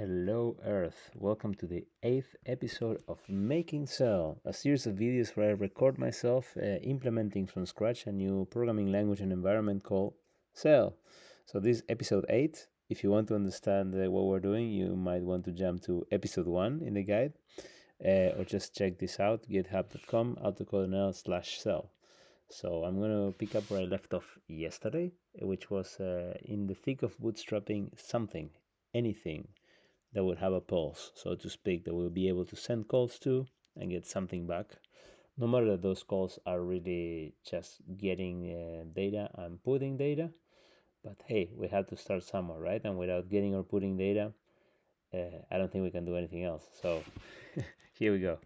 Hello Earth, welcome to the 8th episode of Making Cell, a series of videos where I record myself implementing from scratch a new programming language and environment called Cell. So this is episode 8. If you want to understand what we're doing, you might want to jump to episode 1 in the guide, or just check this out, github.com, autocodnl/cell. So I'm going to pick up where I left off yesterday, which was in the thick of bootstrapping anything that would have a pulse, so to speak, that we'll be able to send calls to and get something back. No matter that those calls are really just getting data and putting data, but hey, we have to start somewhere, right? And without getting or putting data, I don't think we can do anything else. So here we go.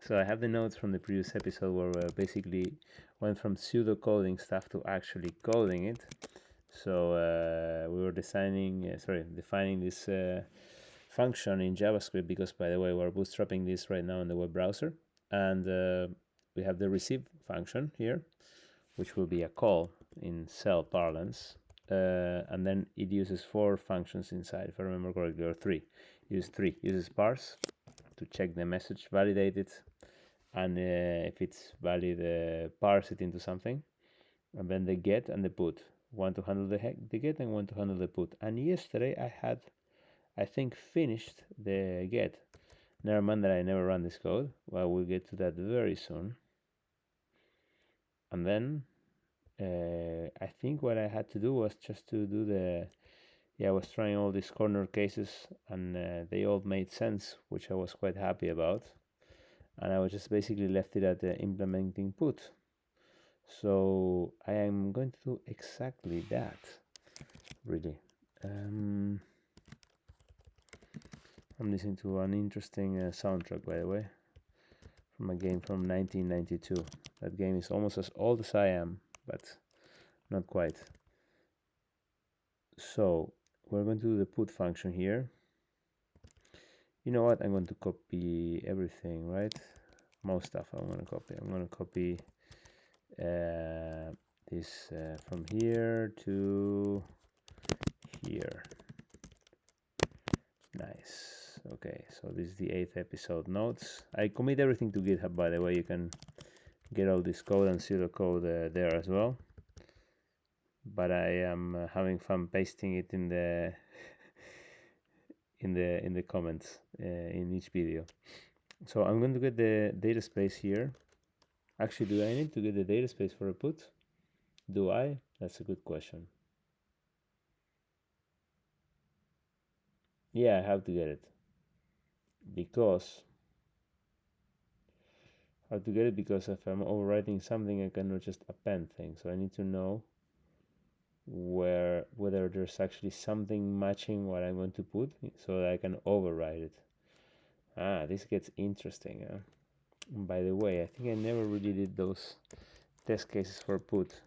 So I have the notes from the previous episode where we basically went from pseudo coding stuff to actually coding it. So we were defining this function in JavaScript, because, by the way, we're bootstrapping this right now in the web browser, and we have the receive function here, which will be a call in cell parlance, and then it uses 4 functions inside, if I remember correctly, or 3. Uses parse to check the message, validate it, and if it's valid, parse it into something, and then the get and the put, one to handle the get and one to handle the put. And yesterday I think finished the get. Never mind that I never run this code. Well, we'll get to that very soon. And then I think what I had to do was just to do I was trying all these corner cases, and they all made sense, which I was quite happy about. And I was just basically left it at implementing put. So I am going to do exactly that, really. I'm listening to an interesting soundtrack, by the way, from a game from 1992. That game is almost as old as I am, but not quite. So we're going to do the put function here. You know what? I'm going to copy everything, right? Most stuff I'm going to copy. I'm going to copy this from here to here. Nice. Okay, so this is the 8th episode notes. I commit everything to GitHub, by the way. You can get all this code and pseudocode there as well. But I am having fun pasting it in the in the comments in each video. So I'm going to get the data space here. Actually, do I need to get the data space for a put? Do I? That's a good question. Yeah, I have to get it. Because if I'm overwriting something, I cannot just append things. So I need to know whether there's actually something matching what I'm going to put, so that I can override it. This gets interesting. By the way, I think I never really did those test cases for put.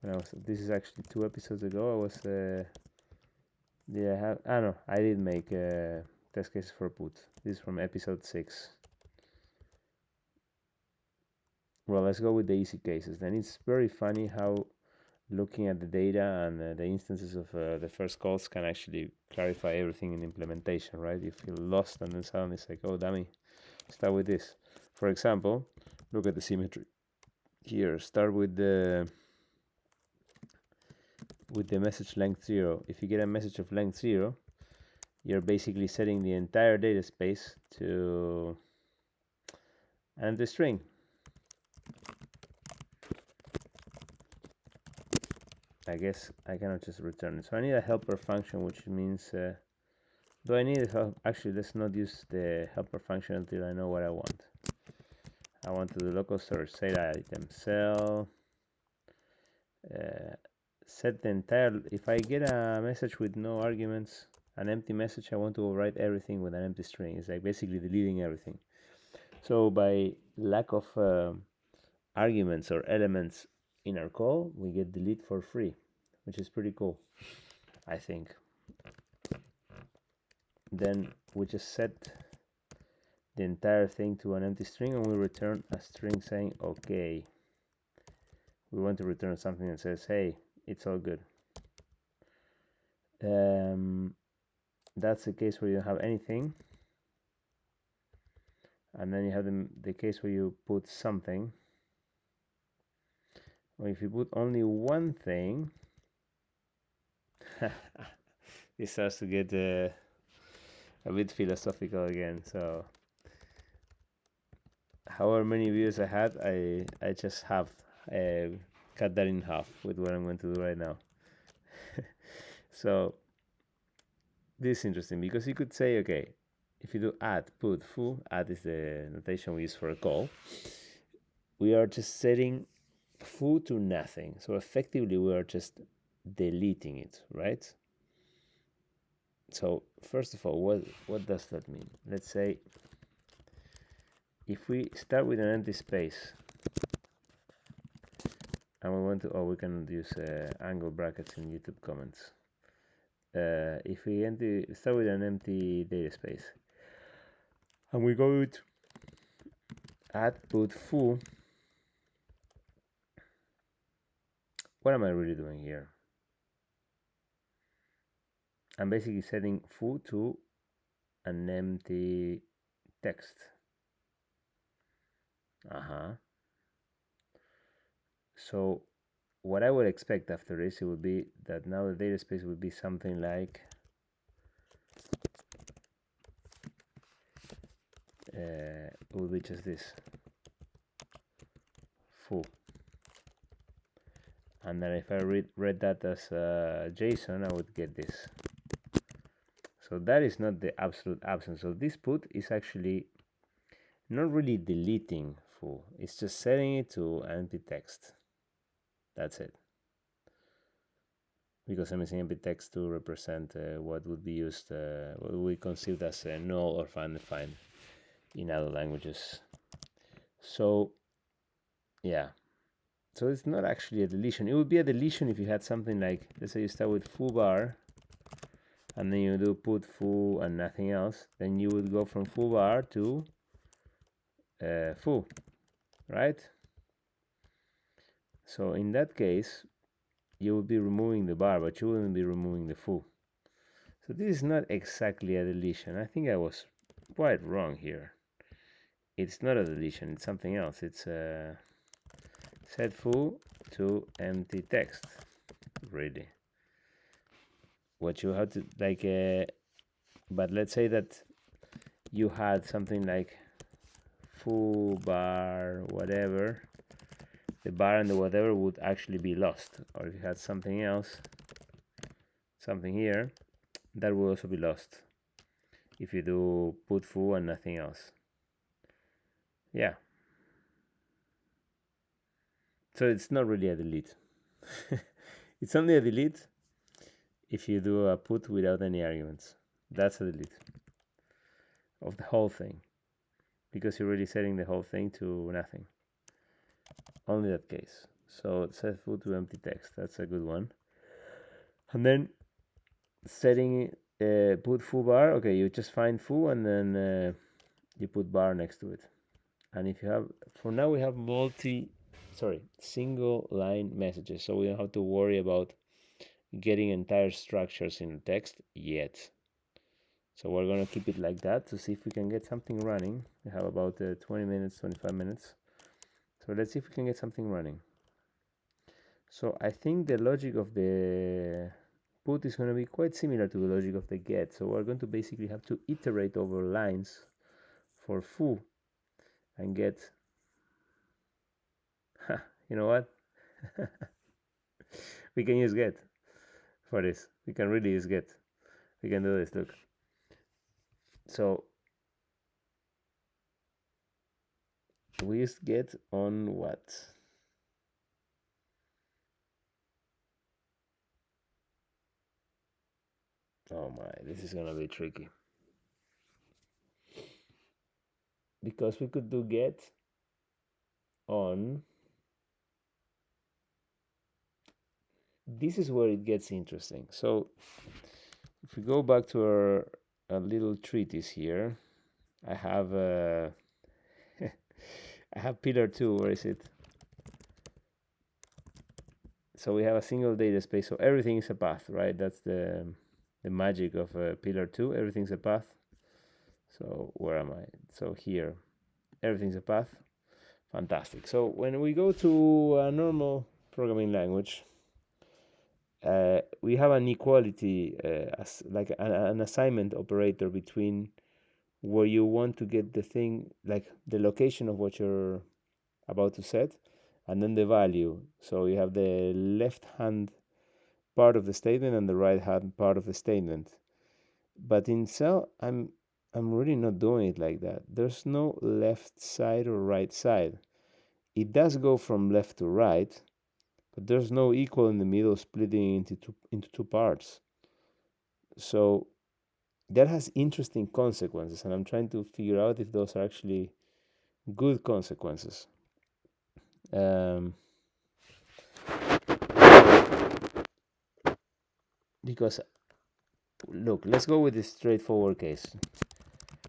This is actually 2 episodes ago. I did make test cases for put. This is from episode 6. Well, let's go with the easy cases. Then it's very funny how looking at the data and the instances of the first calls can actually clarify everything in implementation, right? You feel lost, and then suddenly it's like, oh, dummy, start with this. For example, look at the symmetry here. Start with the message length 0. If you get a message of length 0, you're basically setting the entire data space to an empty string. I guess I cannot just return it. So I need a helper function, which means do I need a help? Actually, let's not use the helper function until I know what I want. I want to do local search, set item, cell, set the entire. If I get a message with no arguments, an empty message, I want to overwrite everything with an empty string. It's like basically deleting everything. So by lack of arguments or elements in our call, we get delete for free, which is pretty cool, I think. Then we just set the entire thing to an empty string, and we return a string saying okay. We want to return something that says, hey, it's all good. that's the case where you don't have anything. And then you have the case where you put something. Or if you put only one thing, it starts to get a bit philosophical again. So however many views I had, I just have cut that in half with what I'm going to do right now. So this is interesting because you could say, okay, if you do add, put, foo, add is the notation we use for a call. We are just setting foo to nothing. So effectively we are just deleting it, right? So first of all, what does that mean? Let's say if we start with an empty space and we want to, we can use angle brackets in YouTube comments. If we start with an empty data space and we go with add, put, foo, what am I really doing here? I'm basically setting foo to an empty text. So what I would expect after this, it would be that now the data space would be something like it would be just this foo, and then if I read that as JSON, I would get this. So that is not the absolute absence. So this put is actually not really deleting foo, it's just setting it to empty text. That's it, because I'm using empty text to represent what would be used, what we consider as null or undefined in other languages. So yeah, so it's not actually a deletion. It would be a deletion if you had something like, let's say you start with foo bar and then you do put foo and nothing else, then you would go from foo bar to foo, right? So in that case you would be removing the bar, but you wouldn't be removing the foo. So this is not exactly a deletion. I think I was quite wrong here. It's not a deletion, it's something else. It's set foo to empty text, really. What you have to like, but let's say that you had something like foo bar whatever, the bar and the whatever would actually be lost. Or if you had something else, something here, that will also be lost if you do put foo and nothing else. Yeah, so it's not really a delete. It's only a delete if you do a put without any arguments. That's a delete of the whole thing, because you're really setting the whole thing to nothing. Only that case. So set foo to empty text, that's a good one. And then setting put foo bar, okay, you just find foo and then you put bar next to it. And if you have, for now we have single line messages, so we don't have to worry about getting entire structures in the text yet. So we're going to keep it like that to see if we can get something running. We have about 20 minutes, 25 minutes. So let's see if we can get something running. So I think the logic of the put is going to be quite similar to the logic of the get. So we're going to basically have to iterate over lines for foo and get. You know what? We can use get for this. We can really use get. We can do this, look. So we used get on what? Oh my, this is gonna be tricky. Because we could do get on. This is where it gets interesting. So if we go back to our little treatise here, I have I have pillar 2. Where is it? So we have a single data space, so everything is a path, right? That's the the magic of pillar 2. Everything's a path. So where am I? So here, everything's a path. Fantastic. So when we go to a normal programming language, we have an equality, as like an assignment operator between where you want to get the thing, like the location of what you're about to set, and then the value. So you have the left hand part of the statement and the right hand part of the statement. But in cell, I'm really not doing it like that. There's no left side or right side. It does go from left to right, but there's no equal in the middle splitting into two parts. So that has interesting consequences, and I'm trying to figure out if those are actually good consequences. Because look, let's go with this straightforward case.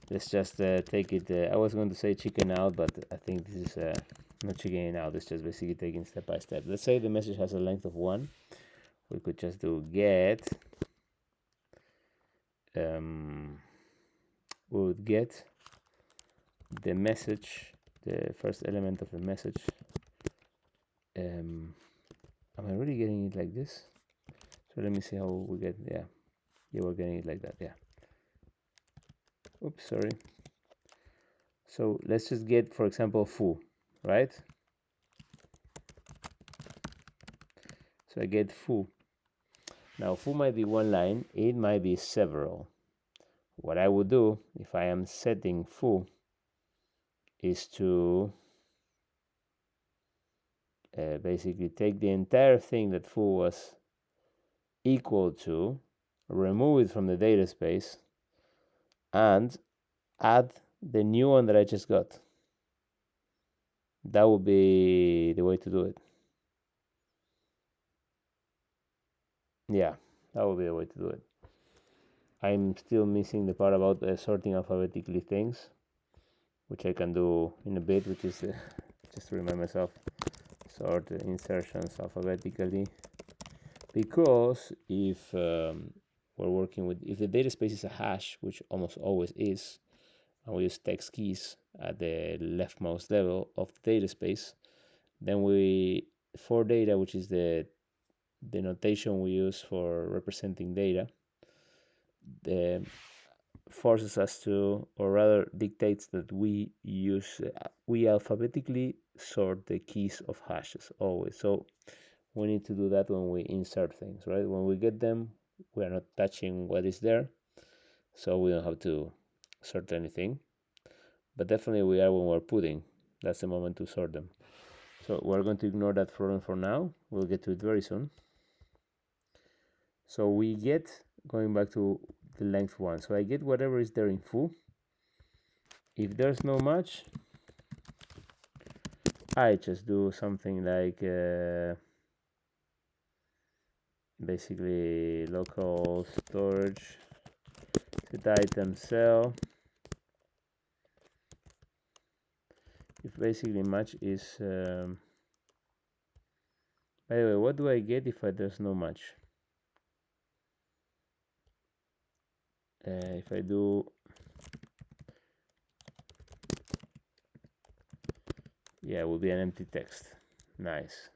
Let's just take it. I was going to say chicken out, but I think this is not chickening out. It's just basically taking step by step. Let's say the message has a length of 1. We could just do get. We would get the message, the first element of the message. Am I really getting it like this? So let me see how we get. Yeah, we're getting it like that. Yeah. Oops, sorry. So let's just get, for example, foo, right? So I get foo. Now foo might be one line, it might be several. What I would do if I am setting foo is to basically take the entire thing that foo was equal to, remove it from the data space, and add the new one that I just got. That would be the way to do it. Yeah, that would be the way to do it. I'm still missing the part about sorting alphabetically things, which I can do in a bit, which is just to remind myself, sort the insertions alphabetically. Because if we're working with, if the data space is a hash, which almost always is, and we use text keys at the leftmost level of the data space, then we, for data, which is the notation we use for representing data, the forces us to, or rather dictates that we use, we alphabetically sort the keys of hashes always. So we need to do that when we insert things, right? When we get them, we are not touching what is there, so we don't have to sort anything. But definitely we are when we're putting. That's the moment to sort them. So we're going to ignore that problem for now. We'll get to it very soon. So we get, going back to the length one, so I get whatever is there in foo. If there's no match, I just do something like basically local storage set item cell. If basically match is by the way, what do I get if there's no match? If I do, yeah, it will be an empty text. Nice.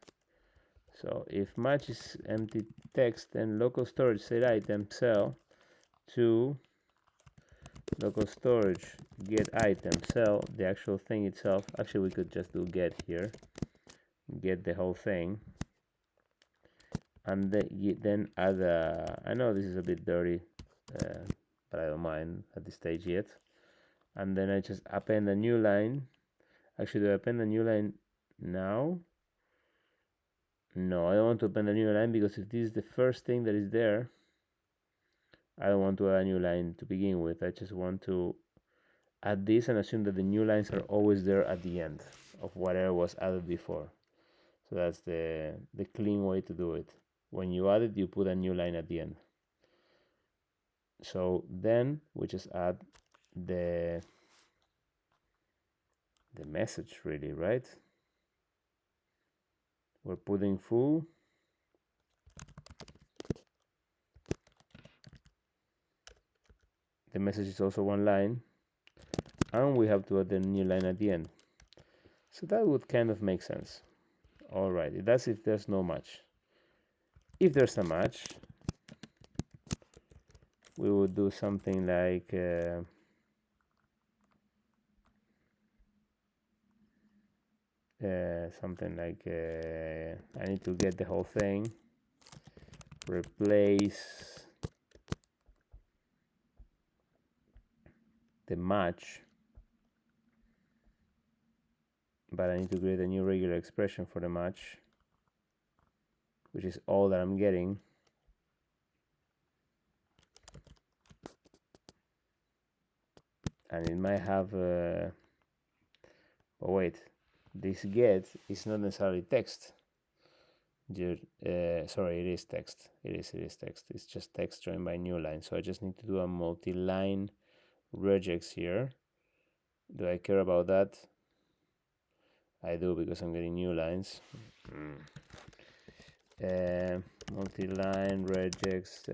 So if match is empty text, then local storage set item cell to local storage get item cell, the actual thing itself. Actually, we could just do get here, get the whole thing, and then add a, I know this is a bit dirty, but I don't mind at this stage yet. And then I just append a new line. Actually, do I append a new line now? No, I don't want to append a new line, because if this is the first thing that is there, I don't want to add a new line to begin with. I just want to add this and assume that the new lines are always there at the end of whatever was added before. So that's the clean way to do it. When you add it, you put a new line at the end. So then we just add the message, really, right? We're putting foo. the message is also one line, and we have to add the new line at the end. So that would kind of make sense. All right, that's if there's no match. If there's a match, we would do something like I need to get the whole thing, replace the match, but I need to create a new regular expression for the match, which is all that I'm getting. And it might have but wait, this get is not necessarily text. Sorry, it is text. It is text. It's just text joined by new line. So I just need to do a multi-line regex here. Do I care about that? I do, because I'm getting new lines. Multi-line regex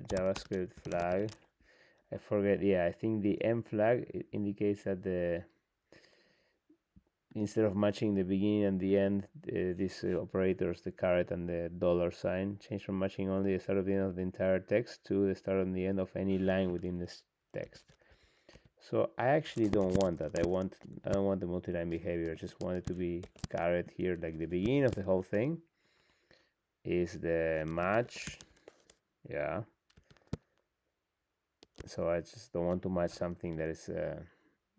JavaScript flag. I forget. Yeah, I think the M flag indicates that instead of matching the beginning and the end, these operators, the caret and the $sign, change from matching only the start of the end of the entire text to the start and the end of any line within this text. So I actually don't want that. I don't want the multi-line behavior. I just want it to be caret here, like the beginning of the whole thing is the match. Yeah. So I just don't want to match something that is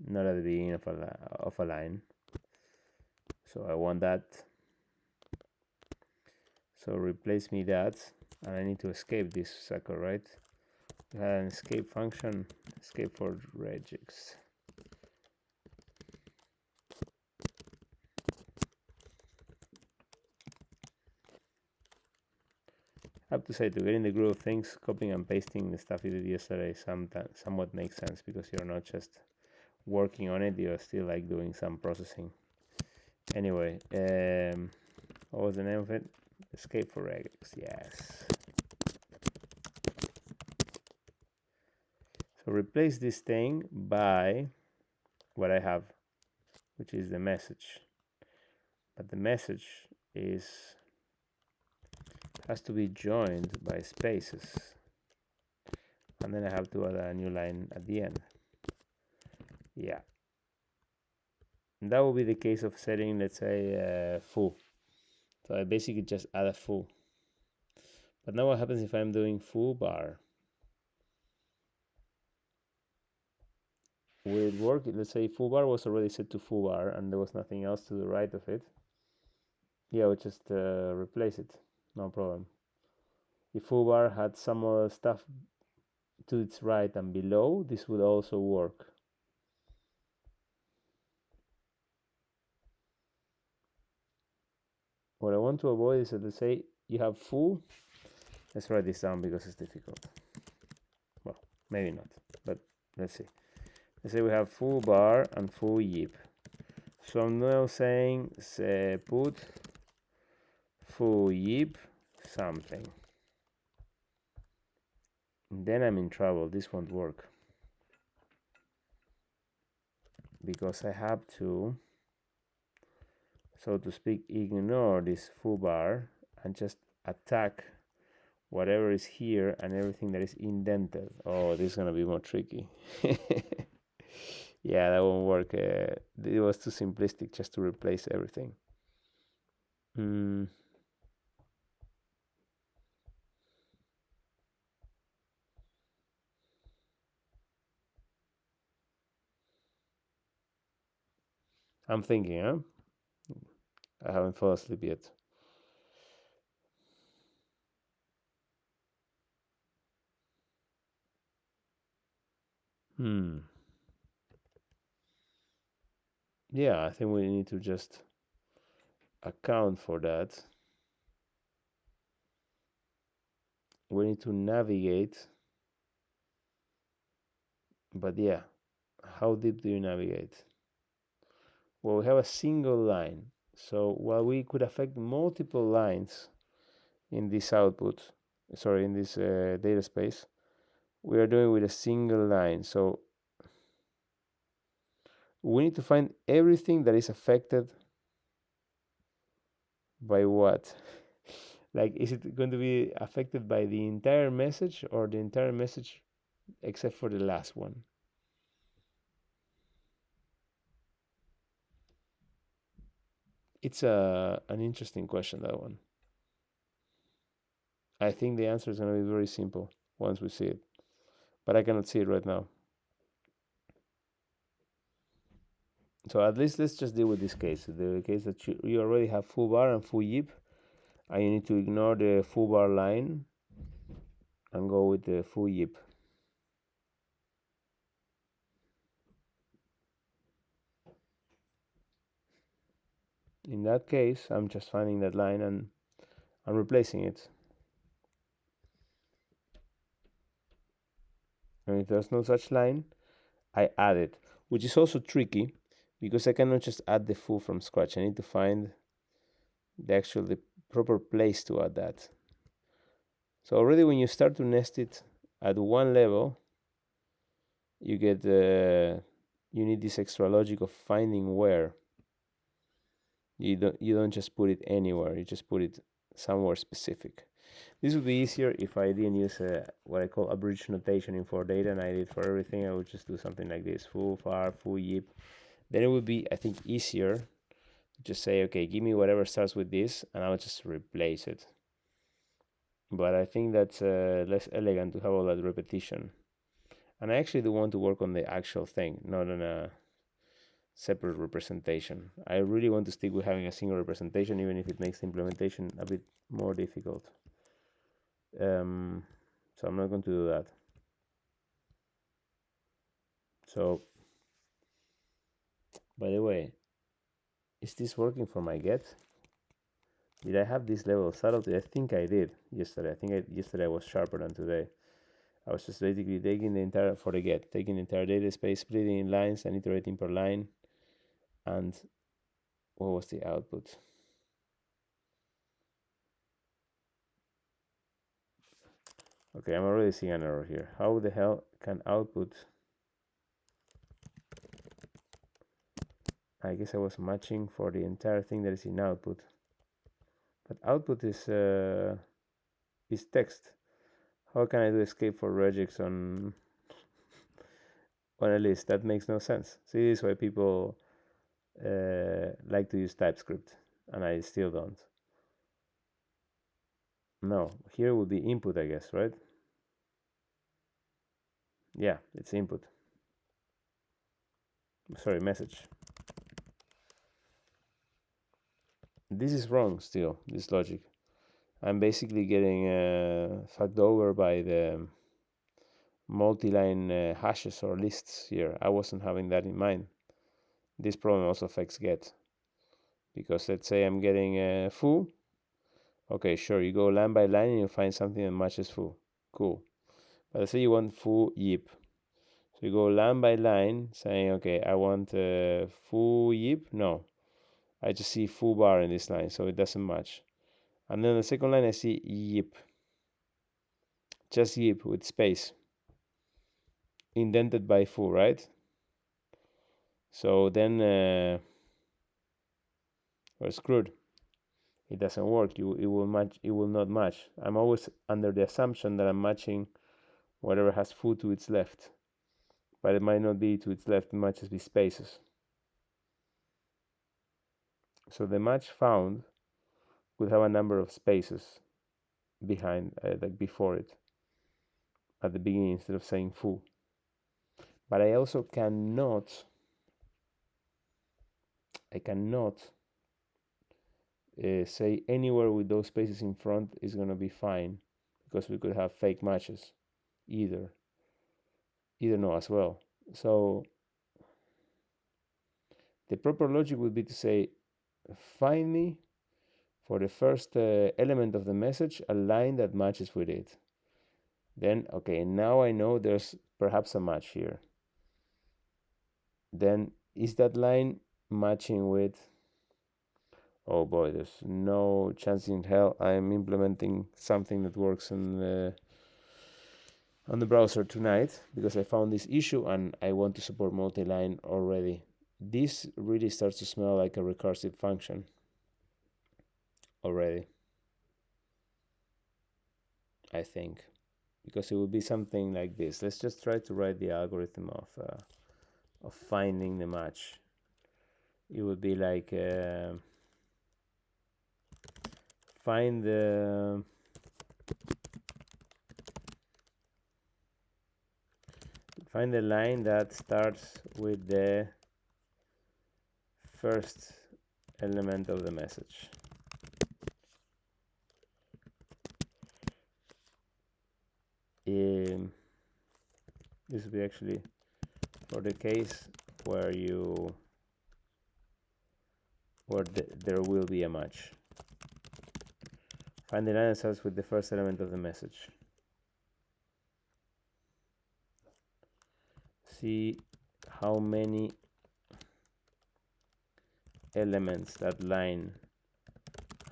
not at the beginning of a line. So I want that. So replace me that, and I need to escape this sucker, right? We had an escape function, escapeForRegex. I have to say, to get in the groove of things, copying and pasting the stuff you did yesterday somewhat makes sense, because you're not just working on it, you're still like doing some processing. Anyway, what was the name of it? escapeForRegex, yes. So replace this thing by what I have, which is the message. But the message has to be joined by spaces, and then I have to add a new line at the end. Yeah, and that will be the case of setting, let's say, foo. So I basically just add a foo. But now what happens if I'm doing foo bar? Will it work? Let's say foo bar was already set to foo bar and there was nothing else to the right of it. Yeah, we'll just replace it, no problem. If foo bar had some other stuff to its right and below, this would also work. What I want to avoid is that, let's say you have foo. Let's write this down because it's difficult. Well, maybe not, but let's see. Let's say we have foo bar and foo yip. So I'm now saying put foo yip something. Then I'm in trouble. This won't work, because I have to, so to speak, ignore this foo bar and just attack whatever is here and everything that is indented. Oh, this is gonna be more tricky. Yeah, that won't work. It was too simplistic just to replace everything. I'm thinking, huh? I haven't fallen asleep yet. Yeah, I think we need to just account for that. We need to navigate. But yeah, how deep do you navigate? Well, we have a single line. So while we could affect multiple lines in this output, sorry, in this data space, we are doing with a single line. So we need to find everything that is affected by what? Like, is it going to be affected by the entire message or the entire message except for the last one? It's an interesting question, that one. I think the answer is going to be very simple once we see it, but I cannot see it right now. So at least let's just deal with this case, the case that you already have foo bar and foo yip, and you need to ignore the foo bar line and go with the foo yip. In that case, I'm just finding that line and I'm replacing it. And if there's no such line, I add it, which is also tricky because I cannot just add the foo from scratch. I need to find the proper place to add that. So already when you start to nest it at one level, you get you need this extra logic of finding where. You don't just put it anywhere. You just put it somewhere specific. This would be easier if I didn't use what I call abridged notation in for data, and I did for everything. I would just do something like this: foo, far, foo, yip. Then it would be, I think, easier to just say, okay, give me whatever starts with this, and I'll just replace it. But I think that's less elegant to have all that repetition. And I actually do want to work on the actual thing, not on a separate representation. I really want to stick with having a single representation, even if it makes the implementation a bit more difficult. So I'm not going to do that. So, by the way, is this working for my get? Did I have this level of subtlety? I think I did yesterday. I think yesterday I was sharper than today. I was just basically taking the entire, for the get, taking the entire data space, splitting in lines and iterating per line. And what was the output? Okay, I'm already seeing an error here. How the hell can output? I guess I was matching for the entire thing that is in output. But output is text. How can I do escapeForRegex on a list? That makes no sense. See, this is why people like to use TypeScript, and I still don't. No, here would be input, I guess, right? Yeah, it's input. Sorry, message. This is wrong still, this logic. I'm basically getting fucked over by the multi-line hashes or lists here. I wasn't having that in mind. This problem also affects get, because let's say I'm getting foo. Okay, sure, you go line by line and you find something that matches foo. Cool. But let's say you want foo yip. So you go line by line saying, okay, I want foo yip. No, I just see foo bar in this line, so it doesn't match. And then the second line I see yip. Just yip with space. Indented by foo, right? So then we're screwed. It doesn't work. It will not match. I'm always under the assumption that I'm matching whatever has foo to its left. But it might not be to its left, it might just be spaces. So the match found would have a number of spaces behind, like before it, at the beginning instead of saying foo. But I also cannot say anywhere with those spaces in front is going to be fine, because we could have fake matches either no as well. So the proper logic would be to say, find me for the first element of the message a line that matches with it. Then, okay, now I know there's perhaps a match here. Then is that line matching with, oh boy, there's no chance in hell I'm implementing something that works in on the browser tonight because I found this issue and I want to support multi-line already. This really starts to smell like a recursive function already, I think, because it would be something like this. Let's just try to write the algorithm of finding the match. It would be like find the line that starts with the first element of the message. This would be actually for the case where there will be a match. Find the line that starts with the first element of the message. See how many elements that line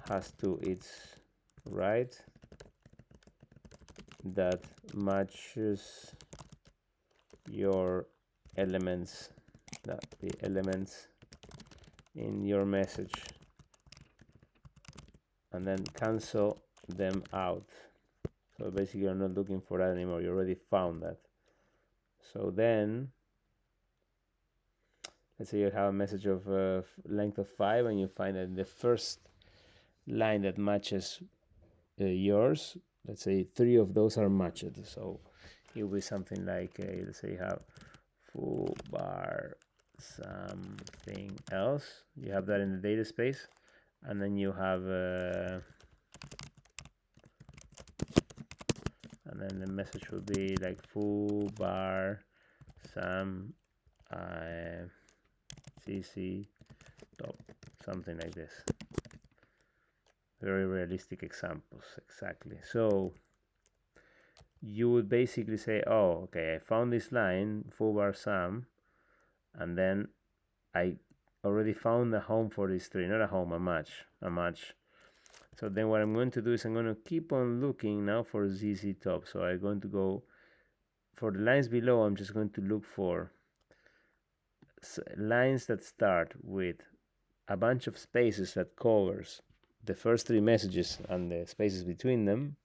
has to its right that matches your elements, the elements in your message, and then cancel them out. So basically you're not looking for that anymore, you already found that. So then let's say you have a message of length of 5 and you find that the first line that matches yours, let's say 3 of those are matched. So it will be something like let's say you have foo bar something else, you have that in the data space, and then you have and then the message will be like foo bar some cc top, something like this. Very realistic examples, exactly. So you would basically say, oh, okay, I found this line foo bar sum, and then I already found a home for this tree, not a home, a match. So then what I'm going to do is I'm going to keep on looking now for ZZ top. So I'm going to go for the lines below. I'm just going to look for lines that start with a bunch of spaces that covers the first 3 messages and the spaces between them,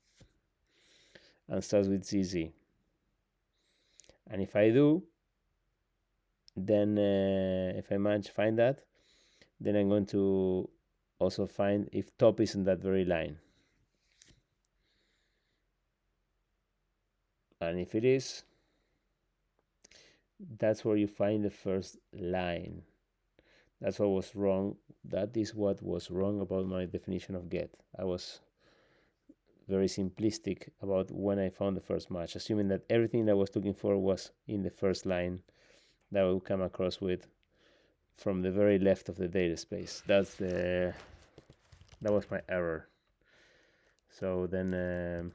and starts with ZZ. And if I do, then if I find that, then I'm going to also find if top is in that very line. And if it is, that's where you find the first line. That's what was wrong. That is what was wrong about my definition of get. I was very simplistic about when I found the first match, assuming that everything that I was looking for was in the first line that I will come across with from the very left of the data space. That was my error. So then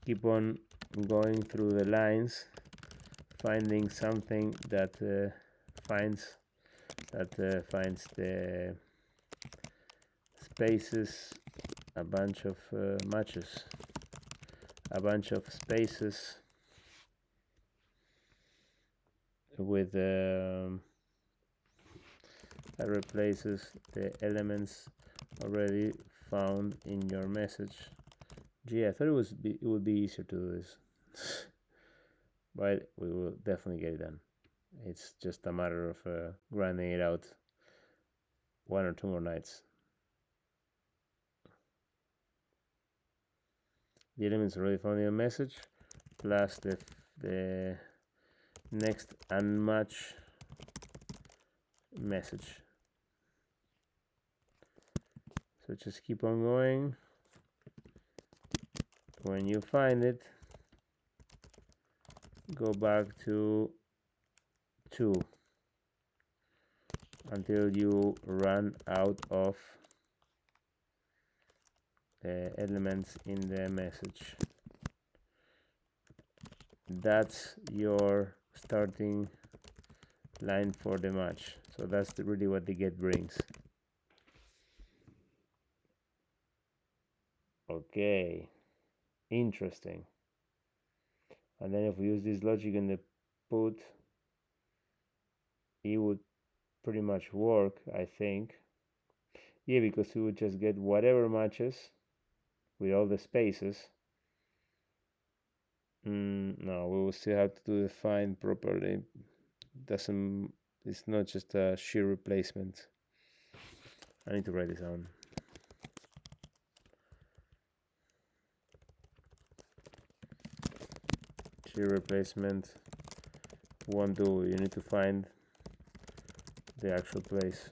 keep on going through the lines, finding something that finds the spaces, a bunch of matches, a bunch of spaces with that replaces the elements already found in your message. Gee, I thought it would be easier to do this, but we will definitely get it done. It's just a matter of grinding it out 1 or 2 more nights. The elements already found in your message, plus the next unmatched message. So just keep on going. When you find it, go back to 2 until you run out of elements in the message. That's your starting line for the match. So that's really what the get brings. Okay, interesting. And then if we use this logic in the put, it would pretty much work, I think. Yeah, because we would just get whatever matches with all the spaces. No, we will still have to do the find properly. It's not just a sheer replacement. I need to write this down. Sheer replacement won't do. You need to find the actual place.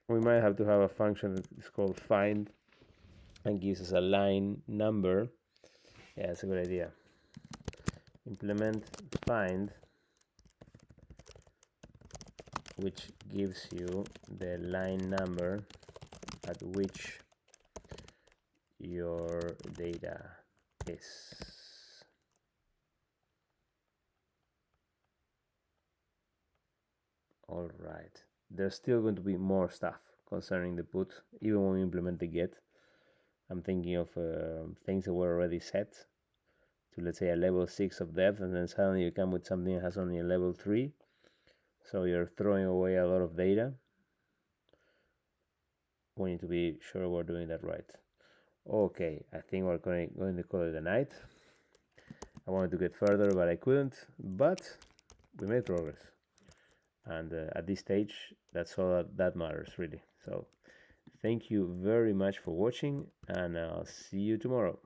We might have to have a function that is called find and gives us a line number. Yeah, that's a good idea. Implement find, which gives you the line number at which your data is. All right. There's still going to be more stuff concerning the put, even when we implement the get. I'm thinking of things that were already set to, let's say, a level 6 of depth, and then suddenly you come with something that has only a level 3. So you're throwing away a lot of data. We need to be sure we're doing that right. Okay, I think we're going to call it a night. I wanted to get further, but I couldn't. But we made progress. And at this stage, that's all that matters, really. So thank you very much for watching, and I'll see you tomorrow.